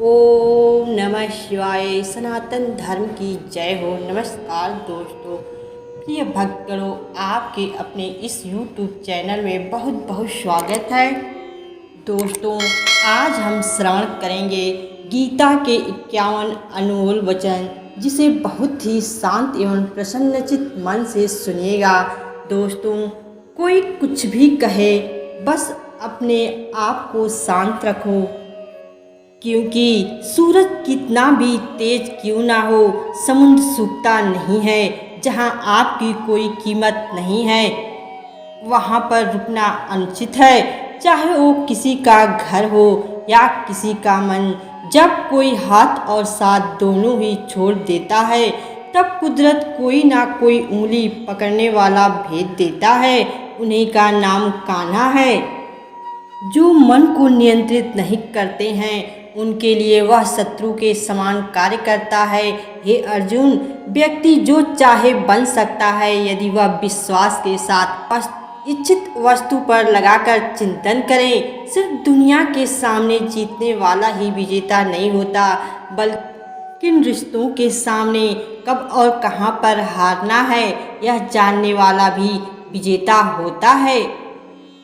ओम नमः शिवाय। सनातन धर्म की जय हो। नमस्कार दोस्तों, प्रिय भक्तों, आपके अपने इस YouTube चैनल में बहुत बहुत स्वागत है। दोस्तों, आज हम श्रवण करेंगे गीता के 51 अनमोल वचन, जिसे बहुत ही शांत एवं प्रसन्नचित मन से सुनिएगा। दोस्तों, कोई कुछ भी कहे, बस अपने आप को शांत रखो, क्योंकि सूरज कितना भी तेज क्यों ना हो, समुद्र सूखता नहीं है। जहाँ आपकी कोई कीमत नहीं है, वहाँ पर रुकना अनुचित है, चाहे वो किसी का घर हो या किसी का मन। जब कोई हाथ और साथ दोनों ही छोड़ देता है, तब कुदरत कोई ना कोई उंगली पकड़ने वाला भेज देता है। उन्हीं का नाम कान्हा है। जो मन को नियंत्रित नहीं करते हैं, उनके लिए वह शत्रु के समान कार्य करता है। हे अर्जुन, व्यक्ति जो चाहे बन सकता है, यदि वह विश्वास के साथ इच्छित वस्तु पर लगाकर चिंतन करे। सिर्फ दुनिया के सामने जीतने वाला ही विजेता नहीं होता, बल्कि किन रिश्तों के सामने कब और कहां पर हारना है, यह जानने वाला भी विजेता होता है।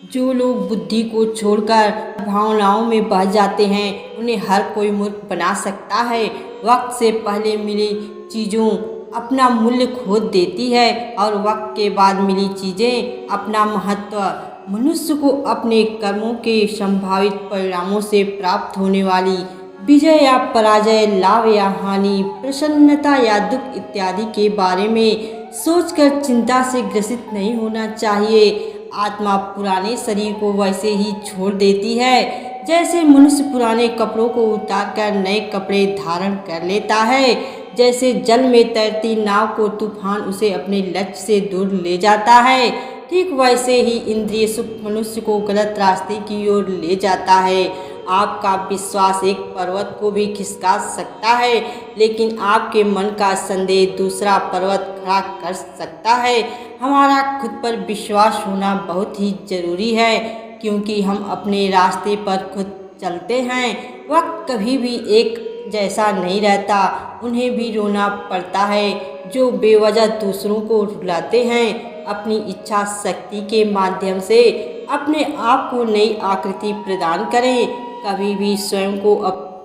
जो लोग बुद्धि को छोड़कर भावनाओं में बह जाते हैं, उन्हें हर कोई मूर्ख बना सकता है। वक्त से पहले मिली चीज़ों अपना मूल्य खो देती है, और वक्त के बाद मिली चीज़ें अपना महत्व। मनुष्य को अपने कर्मों के संभावित परिणामों से प्राप्त होने वाली विजय या पराजय, लाभ या हानि, प्रसन्नता या दुख इत्यादि के बारे में सोचकर चिंता से ग्रसित नहीं होना चाहिए। आत्मा पुराने शरीर को वैसे ही छोड़ देती है, जैसे मनुष्य पुराने कपड़ों को उतारकर नए कपड़े धारण कर लेता है। जैसे जल में तैरती नाव को तूफान उसे अपने लक्ष्य से दूर ले जाता है, ठीक वैसे ही इंद्रिय सुख मनुष्य को गलत रास्ते की ओर ले जाता है। आपका विश्वास एक पर्वत को भी खिसका सकता है, लेकिन आपके मन का संदेह दूसरा पर्वत खड़ा कर सकता है। हमारा खुद पर विश्वास होना बहुत ही जरूरी है, क्योंकि हम अपने रास्ते पर खुद चलते हैं। वक्त कभी भी एक जैसा नहीं रहता, उन्हें भी रोना पड़ता है। जो बेवजह दूसरों को रुलाते हैं, अपनी इच्छा शक्ति के माध्यम से अपने आप को नई आकृति प्रदान करें। कभी भी स्वयं को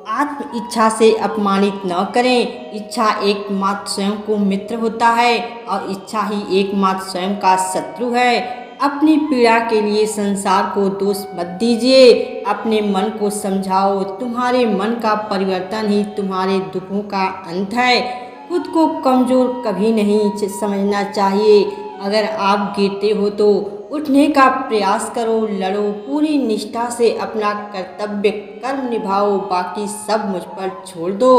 आत्म इच्छा से अपमानित न करें। इच्छा एकमात्र स्वयं को मित्र होता है, और इच्छा ही एकमात्र स्वयं का शत्रु है। अपनी पीड़ा के लिए संसार को दोष मत दीजिए, अपने मन को समझाओ। तुम्हारे मन का परिवर्तन ही तुम्हारे दुखों का अंत है। खुद को कमज़ोर कभी नहीं समझना चाहिए। अगर आप गिरते हो तो उठने का प्रयास करो, लड़ो, पूरी निष्ठा से अपना कर्तव्य कर्म निभाओ, बाकी सब मुझ पर छोड़ दो।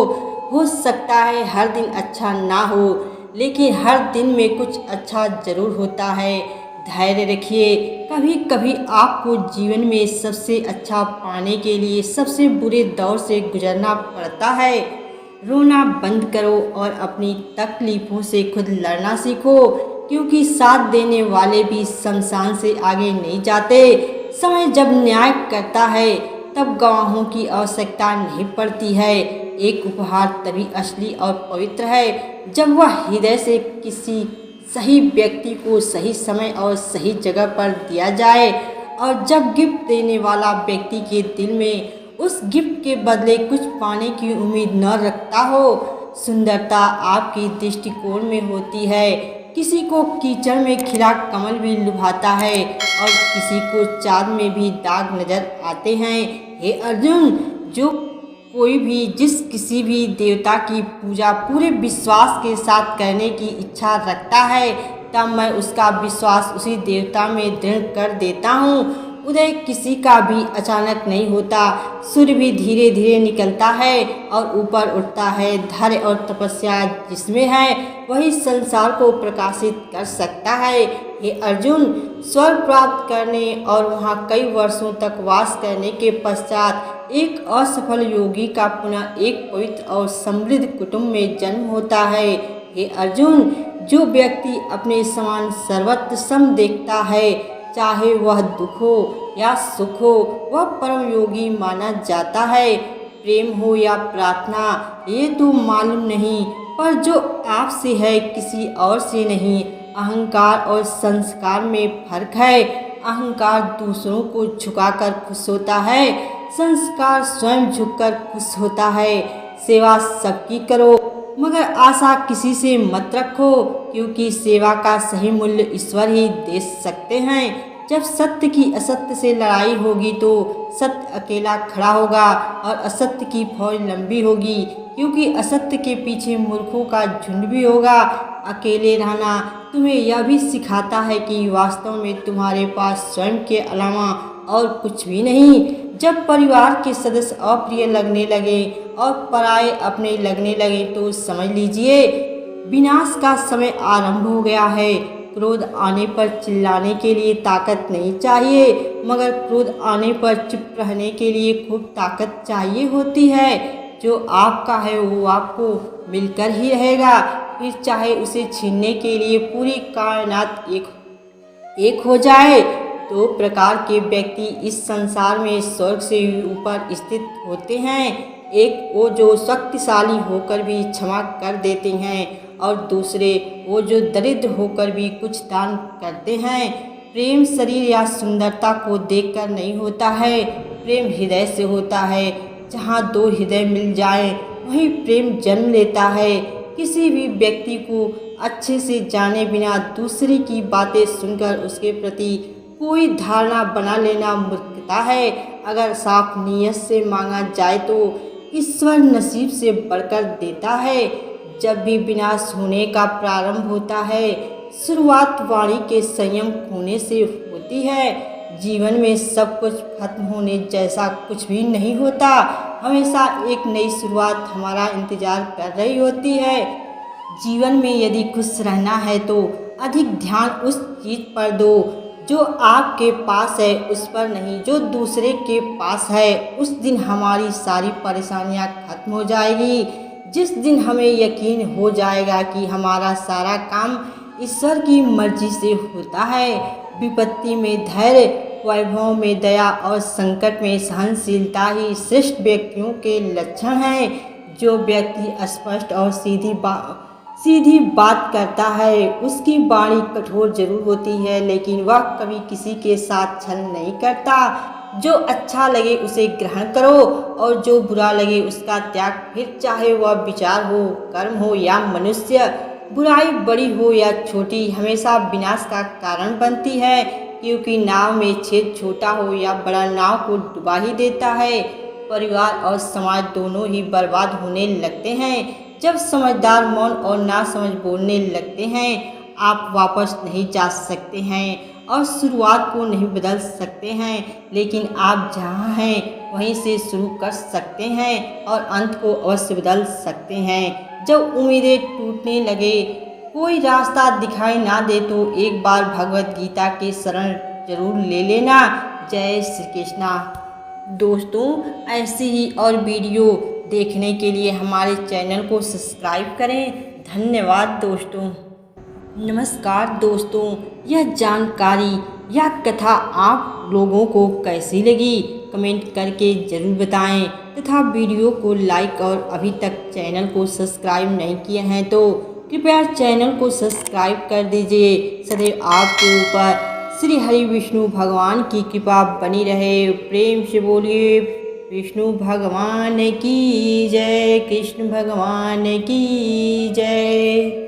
हो सकता है हर दिन अच्छा ना हो, लेकिन हर दिन में कुछ अच्छा जरूर होता है। धैर्य रखिए। कभी कभी आपको जीवन में सबसे अच्छा पाने के लिए सबसे बुरे दौर से गुजरना पड़ता है। रोना बंद करो और अपनी तकलीफों से खुद लड़ना सीखो, क्योंकि साथ देने वाले भी शमशान से आगे नहीं जाते। समय जब न्याय करता है, तब गवाहों की आवश्यकता नहीं पड़ती है। एक उपहार तभी असली और पवित्र है, जब वह हृदय से किसी सही व्यक्ति को सही समय और सही जगह पर दिया जाए, और जब गिफ्ट देने वाला व्यक्ति के दिल में उस गिफ्ट के बदले कुछ पाने की उम्मीद न रखता हो। सुंदरता आपकी दृष्टिकोण में होती है। किसी को कीचड़ में खिला कमल भी लुभाता है, और किसी को चाँद में भी दाग नजर आते हैं। हे अर्जुन, जो कोई भी किसी भी देवता की पूजा पूरे विश्वास के साथ करने की इच्छा रखता है, तब मैं उसका विश्वास उसी देवता में दृढ़ कर देता हूँ। उदय किसी का भी अचानक नहीं होता। सूर्य भी धीरे धीरे निकलता है और ऊपर उठता है। धैर्य और तपस्या जिसमें है, वही संसार को प्रकाशित कर सकता है। हे अर्जुन, स्वर्ग प्राप्त करने और वहाँ कई वर्षों तक वास करने के पश्चात एक असफल योगी का पुनः एक पवित्र और समृद्ध कुटुंब में जन्म होता है। हे अर्जुन, जो व्यक्ति अपने समान सर्वत्र सम देखता है, चाहे वह दुख हो या सुख हो, वह परम योगी माना जाता है। प्रेम हो या प्रार्थना ये तो मालूम नहीं, पर जो आपसे है किसी और से नहीं। अहंकार और संस्कार में फर्क है। अहंकार दूसरों को झुकाकर खुश होता है, संस्कार स्वयं झुककर खुश होता है। सेवा सबकी करो मगर आशा किसी से मत रखो, क्योंकि सेवा का सही मूल्य ईश्वर ही दे सकते हैं। जब सत्य की असत्य से लड़ाई होगी तो सत्य अकेला खड़ा होगा और असत्य की फौज लंबी होगी, क्योंकि असत्य के पीछे मूर्खों का झुंड भी होगा। अकेले रहना तुम्हें यह भी सिखाता है कि वास्तव में तुम्हारे पास स्वयं के अलावा और कुछ भी नहीं। जब परिवार के सदस्य अप्रिय लगने लगे और पराये अपने लगने लगे तो समझ लीजिए विनाश का समय आरंभ हो गया है। क्रोध आने पर चिल्लाने के लिए ताकत नहीं चाहिए, मगर क्रोध आने पर चुप रहने के लिए खूब ताकत चाहिए होती है। जो आपका है वो आपको मिलकर ही रहेगा, फिर चाहे उसे छीनने के लिए पूरी कायनात एक हो जाए। दो प्रकार के व्यक्ति इस संसार में स्वर्ग से ऊपर स्थित होते हैं। एक वो जो शक्तिशाली होकर भी क्षमा कर देते हैं, और दूसरे वो जो दरिद्र होकर भी कुछ दान करते हैं। प्रेम शरीर या सुंदरता को देखकर नहीं होता है, प्रेम हृदय से होता है। जहाँ दो हृदय मिल जाएं, वहीं प्रेम जन्म लेता है। किसी भी व्यक्ति को अच्छे से जाने बिना दूसरे की बातें सुनकर उसके प्रति कोई धारणा बना लेना मूर्खता है। अगर साफ नीयत से मांगा जाए तो ईश्वर नसीब से बढ़कर देता है। जब भी विनाश होने का प्रारंभ होता है, शुरुआत वाणी के संयम खोने से होती है। जीवन में सब कुछ खत्म होने जैसा कुछ भी नहीं होता, हमेशा एक नई शुरुआत हमारा इंतजार कर रही होती है। जीवन में यदि खुश रहना है तो अधिक ध्यान उस चीज़ पर दो जो आपके पास है, उस पर नहीं जो दूसरे के पास है। उस दिन हमारी सारी परेशानियां खत्म हो जाएगी। जिस दिन हमें यकीन हो जाएगा कि हमारा सारा काम ईश्वर की मर्जी से होता है। विपत्ति में धैर्य, वैभव में दया और संकट में सहनशीलता ही श्रेष्ठ व्यक्तियों के लक्षण हैं। जो व्यक्ति स्पष्ट और सीधी बात करता है, उसकी वाणी कठोर जरूर होती है, लेकिन वह कभी किसी के साथ छल नहीं करता। जो अच्छा लगे उसे ग्रहण करो और जो बुरा लगे उसका त्याग, फिर चाहे वह विचार हो, कर्म हो या मनुष्य। बुराई बड़ी हो या छोटी हमेशा विनाश का कारण बनती है, क्योंकि नाव में छेद छोटा हो या बड़ा नाव को डुबा ही देता है। परिवार और समाज दोनों ही बर्बाद होने लगते हैं जब समझदार मौन और नासमझ बोलने लगते हैं। आप वापस नहीं जा सकते हैं और शुरुआत को नहीं बदल सकते हैं, लेकिन आप जहाँ हैं वहीं से शुरू कर सकते हैं और अंत को अवश्य बदल सकते हैं। जब उम्मीदें टूटने लगे, कोई रास्ता दिखाई ना दे तो एक बार भगवत गीता के शरण जरूर ले लेना। जय श्री कृष्णा। दोस्तों, ऐसे ही और वीडियो देखने के लिए हमारे चैनल को सब्सक्राइब करें। धन्यवाद दोस्तों। नमस्कार दोस्तों, यह जानकारी या कथा आप लोगों को कैसी लगी कमेंट करके ज़रूर बताएं, तथा वीडियो को लाइक और अभी तक चैनल को सब्सक्राइब नहीं किए हैं तो कृपया चैनल को सब्सक्राइब कर दीजिए। सदैव आपके ऊपर श्री हरि विष्णु भगवान की कृपा बनी रहे। प्रेम से बोलिए विष्णु भगवान की जय, कृष्ण भगवान की जय।